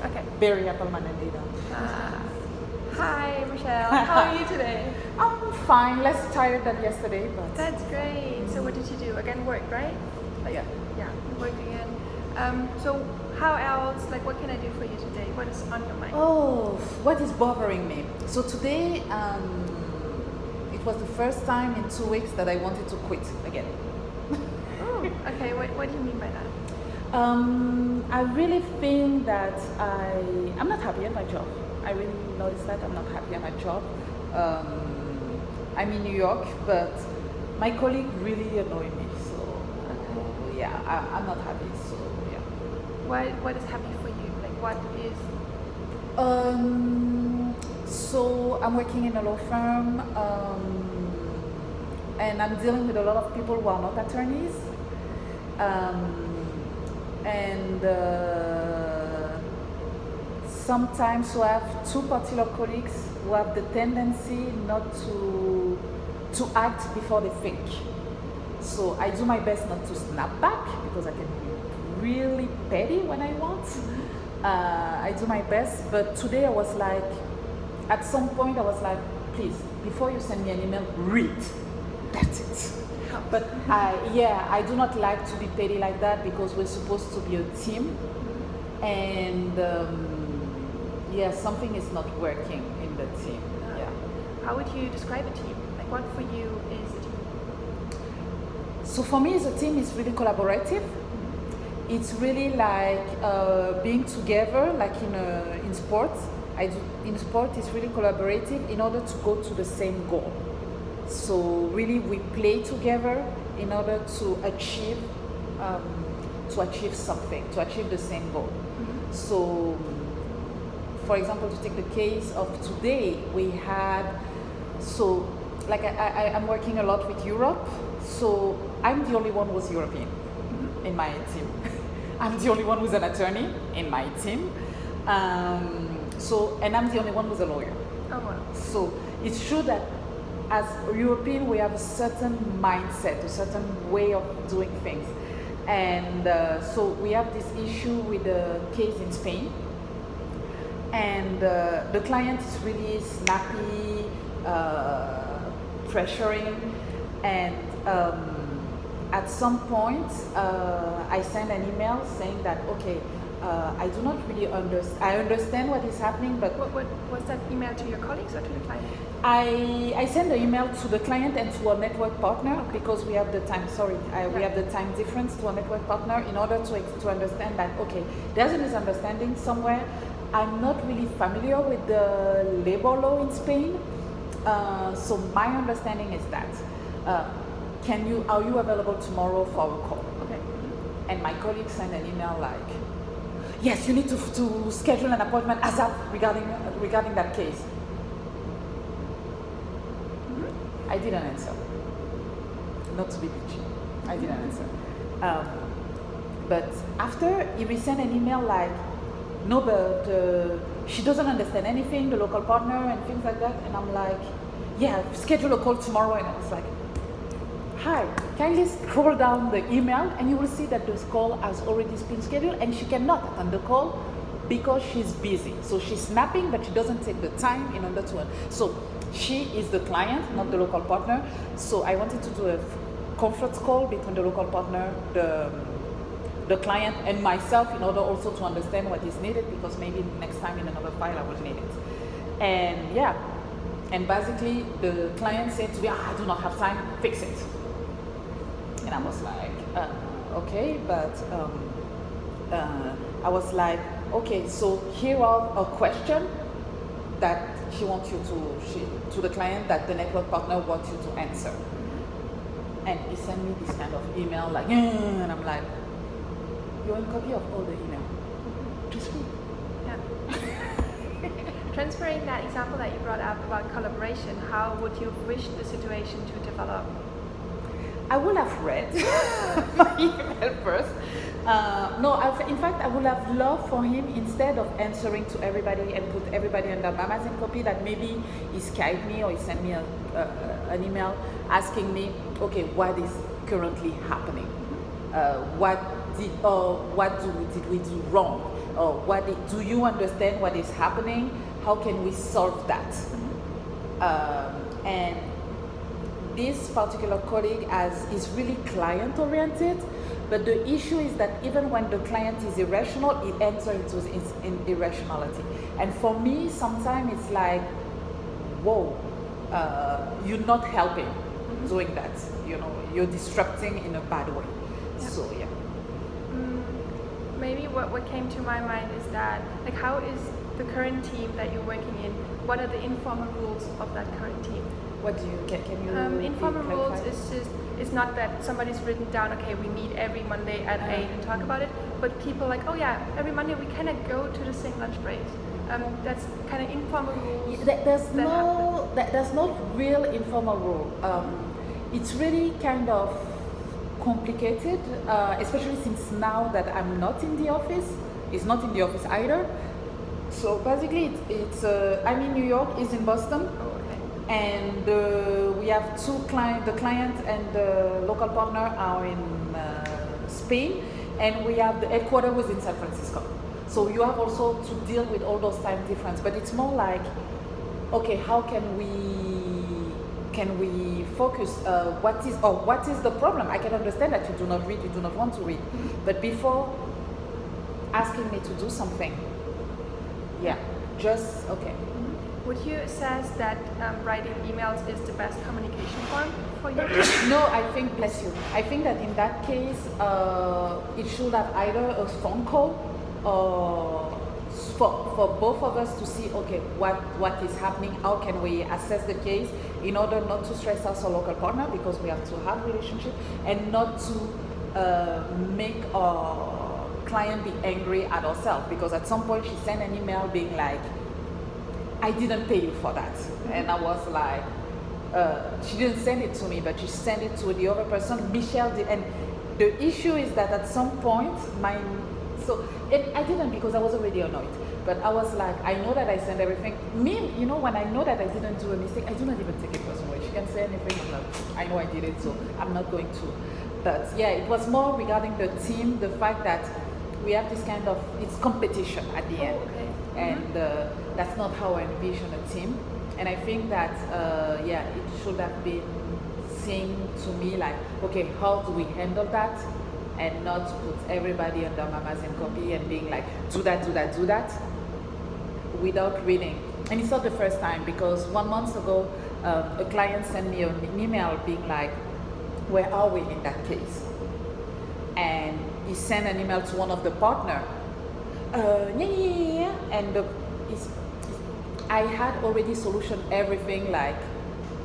Okay. Very Apple-minded leader. Hi, Michele. How are you today? I'm fine. Less tired than yesterday, but That's great. So what did you do? Again, work, right? yeah. Yeah, work again. So how else? Like, what can I do for you today? What is on your mind? Oh, what is bothering me? So today, it was the first time in 2 weeks that I wanted to quit again. Oh, okay. What do you mean by that? I really think that I'm not happy at my job. I really noticed that I'm not happy at my job. I'm in New York, but my colleague really annoy me. So yeah, I'm not happy. So yeah. What is happy for you? Like, what is? So I'm working in a law firm, and I'm dealing with a lot of people who are not attorneys. And sometimes we have two particular colleagues who have the tendency not to act before they think. So I do my best not to snap back because I can be really petty when I want. I do my best, but today I was like, at some point I was like, please, before you send me an email, read. That's it. But I do not like to be petty like that because we're supposed to be a team, and something is not working in the team. Yeah. How would you describe a team? Like, what for you is a team? So for me, as a team, it's really collaborative. It's really like being together, like in sports. In sport, it's really collaborative in order to go to the same goal. So really, we play together in order to achieve something, to achieve the same goal. Mm-hmm. So, for example, to take the case of today, we had I'm working a lot with Europe. So I'm the only one who's European in my team. I'm the only one who's an attorney in my team. And I'm the only one who's a lawyer. Oh wow. So it's true that as a European, we have a certain mindset, a certain way of doing things. And so we have this issue with the case in Spain. And the client is really snappy, pressuring. And at some point, I sent an email saying that, okay, I do not really understand. I understand what is happening, but what was that email to your colleagues or to the client? I send the email to the client and to a network partner because we have the time. We have the time difference to a network partner in order to understand that okay, there's a misunderstanding somewhere. I'm not really familiar with the labor law in Spain, so my understanding is that are you available tomorrow for a call? Okay. And my colleague sent an email like, yes, you need to schedule an appointment ASAP regarding that case. I didn't answer. Not to be bitchy. I didn't answer. But after he resent an email like, no, but she doesn't understand anything, the local partner and things like that. And I'm like, yeah, schedule a call tomorrow. And I was like, hi, kindly scroll down the email and you will see that this call has already been scheduled and she cannot attend the call because she's busy. So she's snapping, but she doesn't take the time in order to. So she is the client, not the local partner. So I wanted to do a conference call between the local partner, the client, and myself in order also to understand what is needed because maybe next time in another file I will need it. And basically the client said to me, I do not have time, fix it. And I was like, okay, but I was like, okay, so here are a question that she wants you to the client that the network partner wants you to answer. And he sent me this kind of email like, and I'm like, you're in copy of all the email. Just read. Yeah. Transferring that example that you brought up about collaboration, how would you wish the situation to develop? I would have read my email first. In fact, I would have loved for him, instead of answering to everybody and put everybody under Mama's in copy, that maybe he Skyped me or he sent me an email asking me, okay, what is currently happening? What did we do wrong? or do you understand what is happening? How can we solve that? And this particular colleague is really client oriented, but the issue is that even when the client is irrational, it enters into irrationality. And for me, sometimes it's like, whoa, you're not helping doing that. You know, you're disrupting in a bad way. Yeah. So yeah. Maybe what came to my mind is that, like, how is the current team that you're working in? What are the informal rules of that current team? What do you can you informal rules clarify? is just, it's not that somebody's written down, okay, we meet every Monday at 8 and talk about it, but people like, oh yeah, every Monday we kind of go to the same lunch breaks. That's kind of informal rules. There's no real informal rule. It's really kind of complicated, especially since now that I'm not in the office. It's not in the office either. So basically, it's I'm in New York, he's in Boston. Oh, okay. And we have two clients, the client and the local partner are in Spain, and we have the headquarters was in San Francisco. So you have also to deal with all those time difference, but it's more like, okay, how can we focus, what is the problem? I can understand that you do not read, you do not want to read, but before asking me to do something, yeah, just, okay. Would you assess that writing emails is the best communication form for you? No, I think, bless you, I think that in that case, it should have either a phone call or for both of us to see, okay, what is happening, how can we assess the case in order not to stress us our local partner, because we have to have relationship, and not to make our client be angry at ourselves, because at some point she sent an email being like, I didn't pay you for that. And I was like, she didn't send it to me, but she sent it to the other person, Michele did. And the issue is that at some point, I didn't, because I was already annoyed. But I was like, I know that I sent everything. When I know that I didn't do a mistake, I do not even take it personally. She can say anything, I'm like, I know I did it, so I'm not going to. But yeah, it was more regarding the team, the fact that we have this kind of, it's competition at the end. Okay. And that's not how I envision a team. And I think that, it should have been seen to me like, okay, how do we handle that? And not put everybody under Mama's and copy and being like, do that, without reading. And it's not the first time, because 1 month ago, a client sent me an email being like, where are we in that case? And he sent an email to one of the partner. And I had already solutioned everything like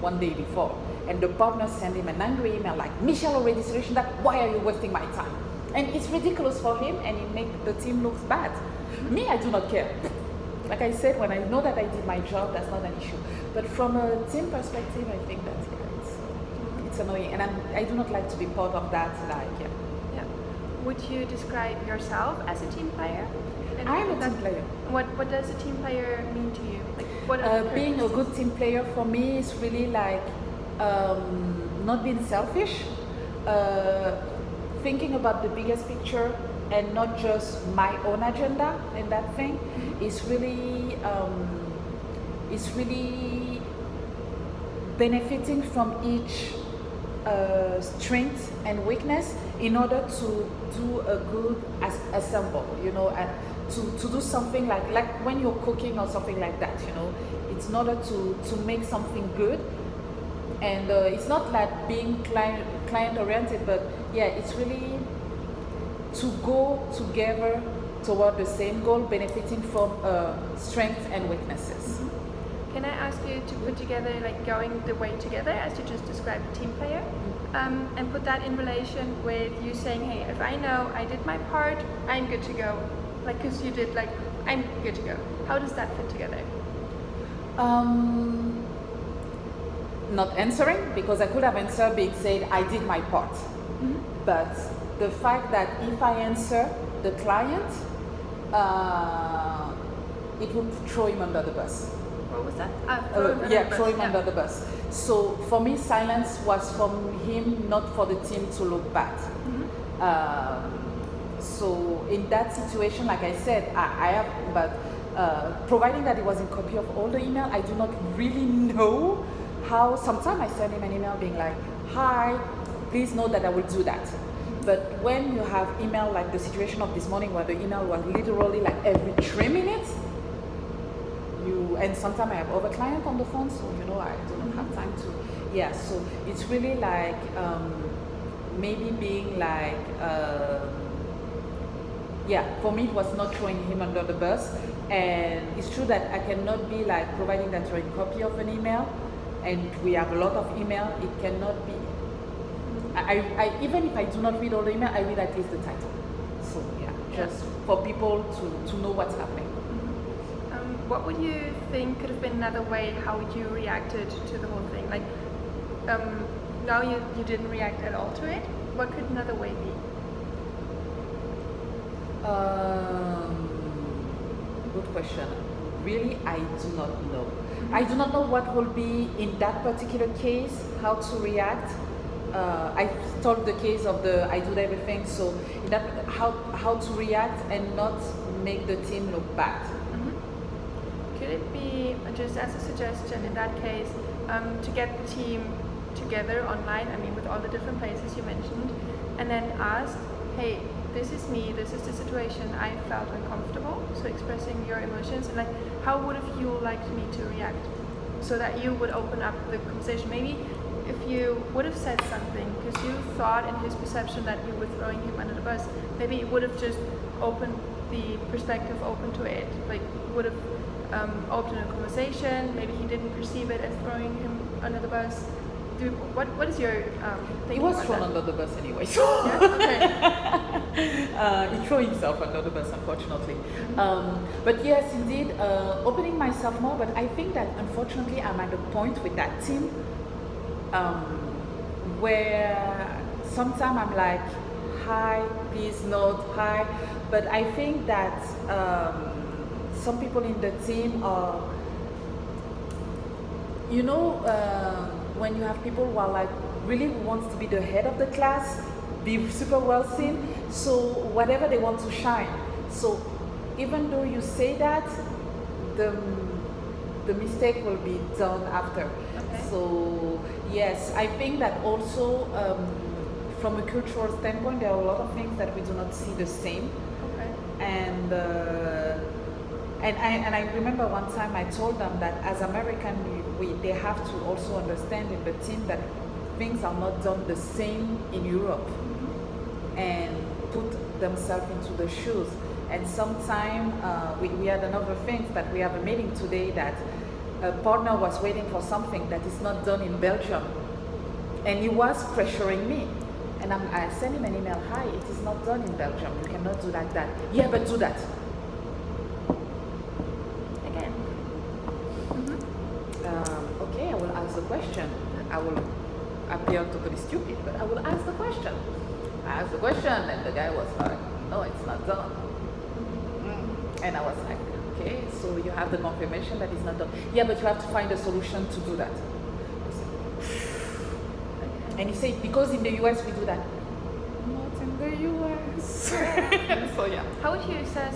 1 day before. And the partner sent him an angry email like, Michele already solutioned that, why are you wasting my time? And it's ridiculous for him, and it makes the team look bad. Me, I do not care. Like I said, when I know that I did my job, that's not an issue. But from a team perspective, I think that it's annoying. And I do not like to be part of that. Yeah. Would you describe yourself as a team player? And I'm a team player. What does a team player mean to you? Like, what are the being a good team player for me is really like not being selfish, thinking about the biggest picture and not just my own agenda and that thing. Is really benefiting from each strength and weakness in order to do a good assemble, and to do something like when you're cooking or something like that, it's in order to make something good. And it's not like being client oriented, but yeah, it's really to go together toward the same goal, benefiting from strengths and weaknesses. Can I ask you to put together, like, going the way together, as you just described, a team player, and put that in relation with you saying, hey, if I know I did my part, I'm good to go. Like, because you did, like, I'm good to go. How does that fit together? Not answering, because I could have answered being said, I did my part. But the fact that if I answer the client, it would throw him under the bus. What was that? Throw him under the bus. So for me, silence was from him, not for the team to look bad. So in that situation, like I said, I have, but providing that it was in copy of all the email, I do not really know how. Sometimes I send him an email being like, hi, please know that I will do that. But when you have email like the situation of this morning where the email was literally like every 3 minutes, and sometimes I have other client on the phone, so I do not have time to, so it's really like maybe being like, for me it was not throwing him under the bus, and it's true that I cannot be like providing that you're a copy of an email, and we have a lot of email, it cannot be, I even if I do not read all the email, I read at least the title, so just for people to know what's happening. What would you think could have been another way how you reacted to the whole thing? Like, now you didn't react at all to it. What could another way be? Good question. Really, I do not know. I do not know what will be in that particular case, how to react. I told the case of I do everything, so in that, how to react and not make the team look bad. Could it be, just as a suggestion in that case, to get the team together online, with all the different places you mentioned, and then ask, hey, this is me, this is the situation, I felt uncomfortable, so expressing your emotions, and how would have you liked me to react? So that you would open up the conversation. Maybe if you would have said something, because you thought in his perception that you were throwing him under the bus, maybe it would have just opened the perspective open to it, would have opened a conversation. Maybe he didn't perceive it as throwing him under the bus. What is your thinking? He was thrown under the bus anyway. So he threw himself under the bus, unfortunately. But yes, indeed, opening myself more. But I think that unfortunately, I'm at a point with that team where sometimes I'm like, hi, please note, hi. But I think that some people in the team are, when you have people who are like really wants to be the head of the class, be super well seen, so whatever they want to shine. So even though you say that, the mistake will be done after. Okay. So yes, I think that also from a cultural standpoint, there are a lot of things that we do not see the same. Okay. And I remember one time I told them that as American, they have to also understand in the team that things are not done the same in Europe, and put themselves into the shoes. And sometimes we had another thing that we have a meeting today that a partner was waiting for something that is not done in Belgium, and he was pressuring me. And I sent him an email, hi, it is not done in Belgium, you cannot do like that. Yeah, but do that. Again. Okay, I will ask the question. I will appear totally stupid, but I will ask the question. I asked the question, and the guy was like, no, it's not done. And I was like, okay, so you have the confirmation that it's not done. Yeah, but you have to find a solution to do that. And he said, because in the US we do that. Not in the US. So yeah. How would you assess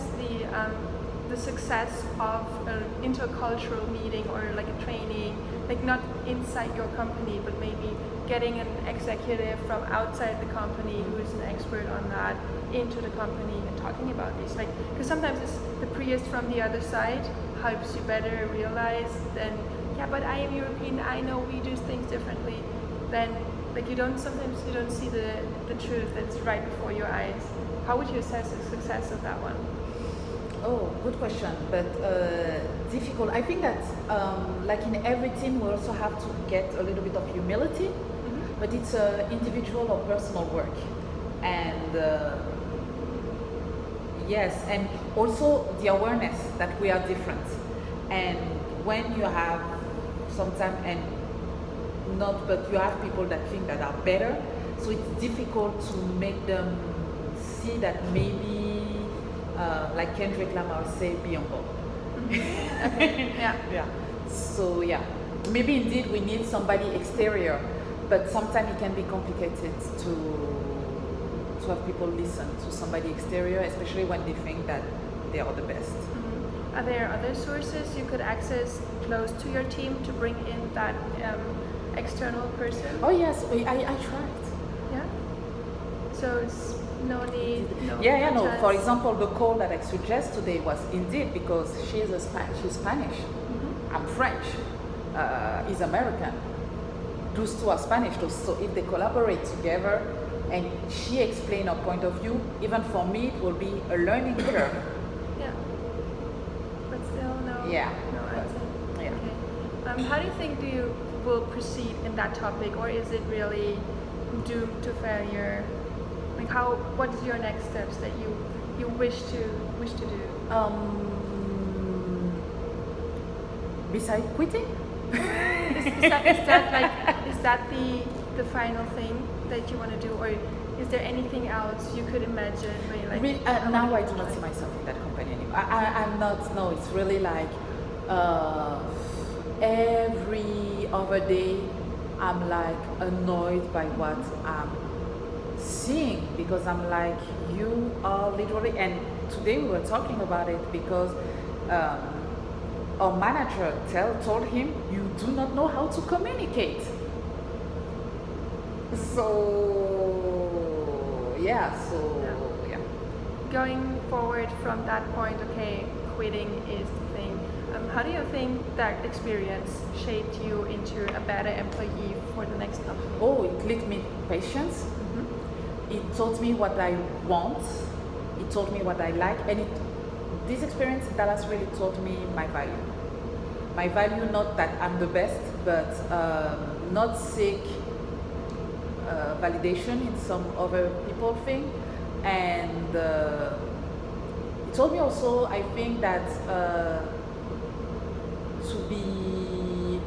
the success of an intercultural meeting or like a training, like not inside your company, but maybe getting an executive from outside the company who is an expert on that into the company and talking about this? Like, because sometimes it's the priest from the other side helps you better realize then, yeah, but I am European, I know we do things differently. Then, like, sometimes you don't see the truth that's right before your eyes. How would you assess the success of that one? Oh, good question, but difficult. I think that like in every team we also have to get a little bit of humility, but it's individual or personal work. And yes, and also the awareness that we are different. And when you have sometimes, and not, but you have people that think that are better, so it's difficult to make them see that maybe like Kendrick Lamar say, be humble. Okay. Yeah. So yeah, maybe indeed we need somebody exterior, but sometimes it can be complicated to to have people listen to somebody exterior, especially when they think that they are the best. Are there other sources you could access close to your team to bring in that external person? Oh yes, I tried. Yeah? So it's no need, no... No. For example, the call that I suggest today was indeed because she's Spanish. I'm French. He's American. Those two are Spanish. So if they collaborate together and she explain her point of view, even for me it will be a learning curve. Yeah. But still no answer. Yeah. Okay. How do you think you will proceed in that topic, or is it really doomed to failure? Like what is your next steps that you wish to do? Besides quitting? Is that the final thing that you want to do, or is there anything else you could imagine where you're like, now I do not see myself in that company anymore. I'm not. No, it's really like every other day I'm like annoyed by what I'm seeing, because I'm like, you are literally, and today we were talking about it because our manager told him, you do not know how to communicate. So yeah. Going forward from that point, okay, quitting is the thing. How do you think that experience shaped you into a better employee for the next company? Oh, it taught me patience. It taught me what I want. It taught me what I like, and this experience in Dallas really taught me my value. My value, not that I'm the best, but not seek validation in some other people thing. And it taught me also, I think, that to be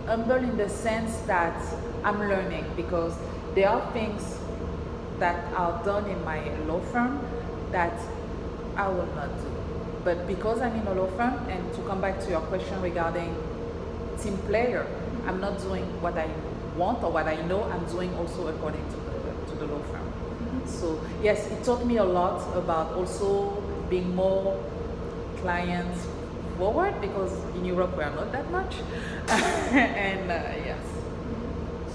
humble in the sense that I'm learning, because there are things that are done in my law firm that I will not do. But because I'm in a law firm, and to come back to your question regarding team player, I'm not doing what I want or what I know, I'm doing also according to the law firm. So yes, it taught me a lot about also being more client forward, because in Europe we are not that much. And yes.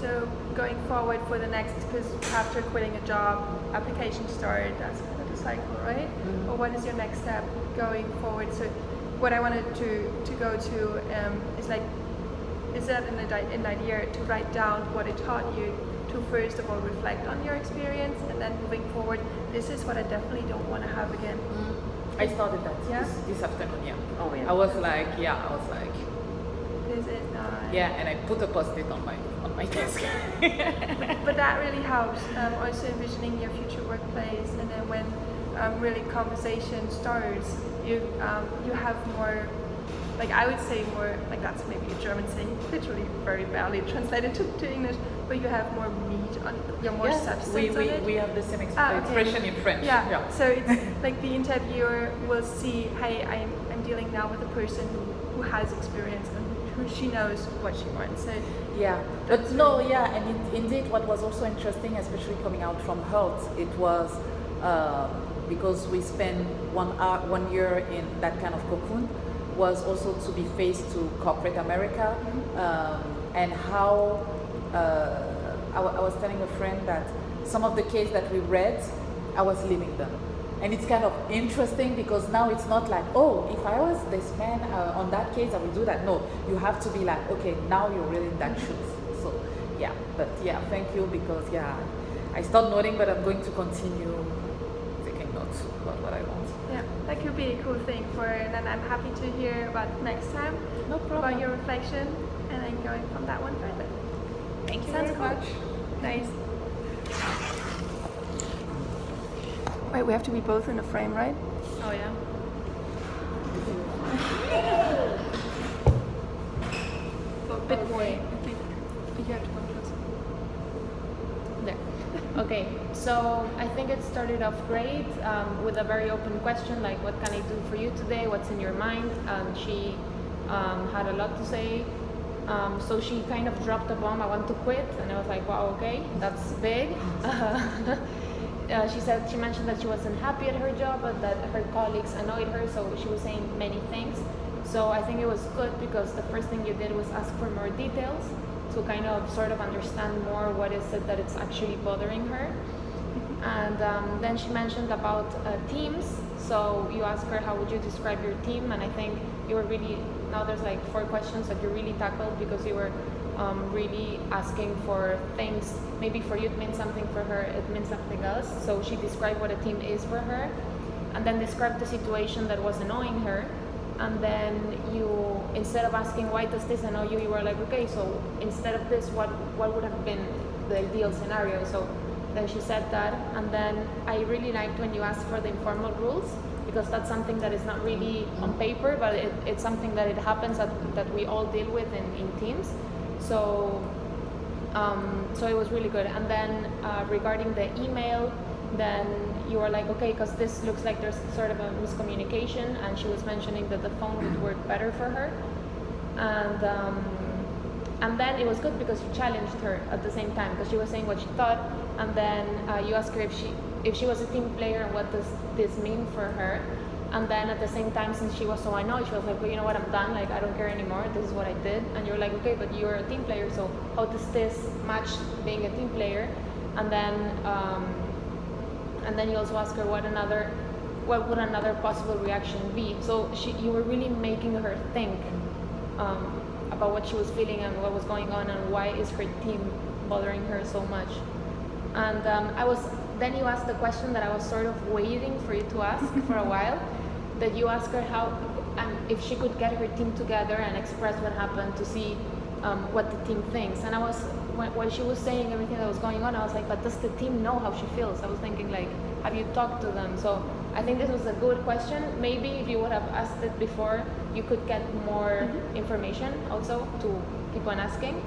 So going forward for the next, because after quitting a job, application started, that's kind of the cycle, right? Or what is your next step going forward? So what I wanted to go to is like, is that an idea to write down what it taught you, to first of all reflect on your experience, and then moving forward, this is what I definitely don't want to have again. I started that this afternoon, Oh, yeah. I was like, this is not... Yeah, and I put a post-it on my desk. But that really helps, also envisioning your future workplace, and then when really conversation starts, you have more, like I would say more, like that's maybe a German saying, literally very badly translated to English, but you have more meat on, you're more substance on it. We have the same expression in French. Yeah. So it's like the interviewer will see, hey, I'm dealing now with a person who has experience and who she knows what she wants. So and indeed what was also interesting, especially coming out from Hult, it was because we spent 1 year in that kind of cocoon, was also to be faced to corporate America, and how I was telling a friend that some of the cases that we read, I was living them. And it's kind of interesting because now it's not like, oh, if I was this man on that case, I would do that. No, you have to be like, okay, now you're really in that shoes. So thank you, because I stopped nodding, but I'm going to continue taking notes about what I want. Yeah, that could be a cool thing and then I'm happy to hear about next time. No problem. About your reflection, and then going from that one further. Thank you Sounds very much. Nice. Wait, we have to be both in the frame, right? Oh yeah. Bit more. You have to come closer. There. Okay, so I think it started off great with a very open question, like what can I do for you today? What's in your mind? And she had a lot to say. So she kind of dropped a bomb, I want to quit. And I was like, wow, okay, that's big. she mentioned that she wasn't happy at her job, but that her colleagues annoyed her, so she was saying many things. So I think it was good because the first thing you did was ask for more details to kind of sort of understand more what is it that it's actually bothering her. And then she mentioned about teams. So you asked her, how would you describe your team? And I think you were really, now there's like 4 questions that you really tackled because you were really asking for things. Maybe for you it means something, for her it means something else. So she described what a team is for her, and then described the situation that was annoying her. And then you, instead of asking why does this annoy you, you were like, okay, so instead of this, what would have been the ideal scenario? So then she said that, and then I really liked when you asked for the informal rules, because that's something that is not really on paper, but it's something that it happens that we all deal with in teams. So so it was really good. And then regarding the email, then you were like, okay, because this looks like there's sort of a miscommunication, and she was mentioning that the phone would work better for her. And then it was good because you challenged her at the same time, because she was saying what she thought, and then you asked her if she was a team player and what does this mean for her. And then at the same time, since she was so annoyed, she was like, well, you know what, I'm done, like, I don't care anymore, this is what I did. And you're like, okay, but you're a team player, so how does this match being a team player? And then you also ask her what would another possible reaction be. So you were really making her think about what she was feeling and what was going on and why is her team bothering her so much. And then you asked the question that I was sort of waiting for you to ask for a while, that you asked her how, if she could get her team together and express what happened to see what the team thinks. And when she was saying everything that was going on, I was like, but does the team know how she feels? I was thinking, like, have you talked to them? So I think this was a good question. Maybe if you would have asked it before, you could get more information also to keep on asking.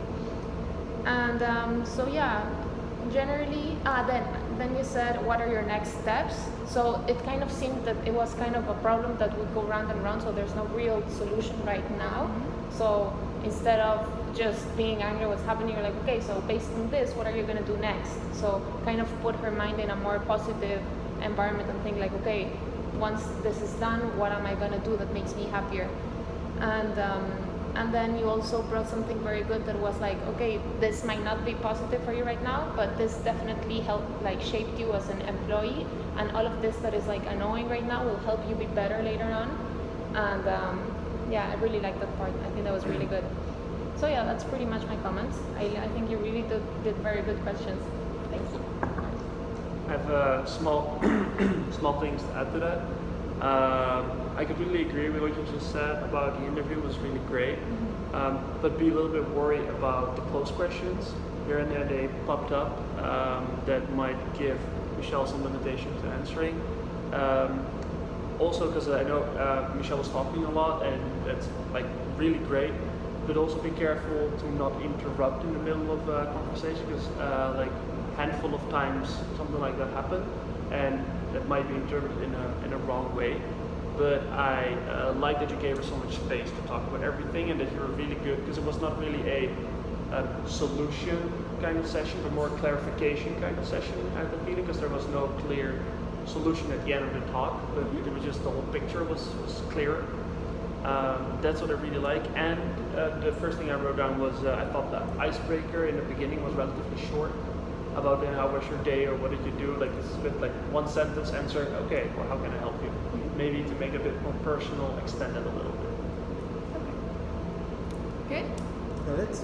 And so yeah, generally, then you said, what are your next steps? So it kind of seemed that it was kind of a problem that would go round and round, so there's no real solution right now. So instead of just being angry at what's happening, you're like, okay, so based on this, what are you going to do next? So kind of put her mind in a more positive environment and think like, okay, once this is done, what am I going to do that makes me happier? And then you also brought something very good that was like, okay, this might not be positive for you right now, but this definitely helped, like, shaped you as an employee, and all of this that is like annoying right now will help you be better later on. And yeah, I really like that part. I think that was really good. So yeah, that's pretty much my comments. I think you really did very good questions. Thank you. I have small things to add to that. I completely agree with what you just said about the interview. Was really great, but be a little bit worried about the close questions. Here and there they popped up that might give Michele some limitations to answering. Also because I know Michele was talking a lot, and that's like really great, but also be careful to not interrupt in the middle of a conversation, because like a handful of times something like that happened, and that might be interpreted in a wrong way. But I like that you gave her so much space to talk about everything, and that you were really good, because it was not really a solution kind of session, but more clarification kind of session, I had the feeling, because there was no clear solution at the end of the talk, but it was just the whole picture was clearer. That's what I really like. And the first thing I wrote down was I thought the icebreaker in the beginning was relatively short, about how was your day or what did you do, like this is a bit like one sentence answer, okay, well, how can I help you? Maybe to make it a bit more personal, extend it a little bit. Okay. Good. Got it.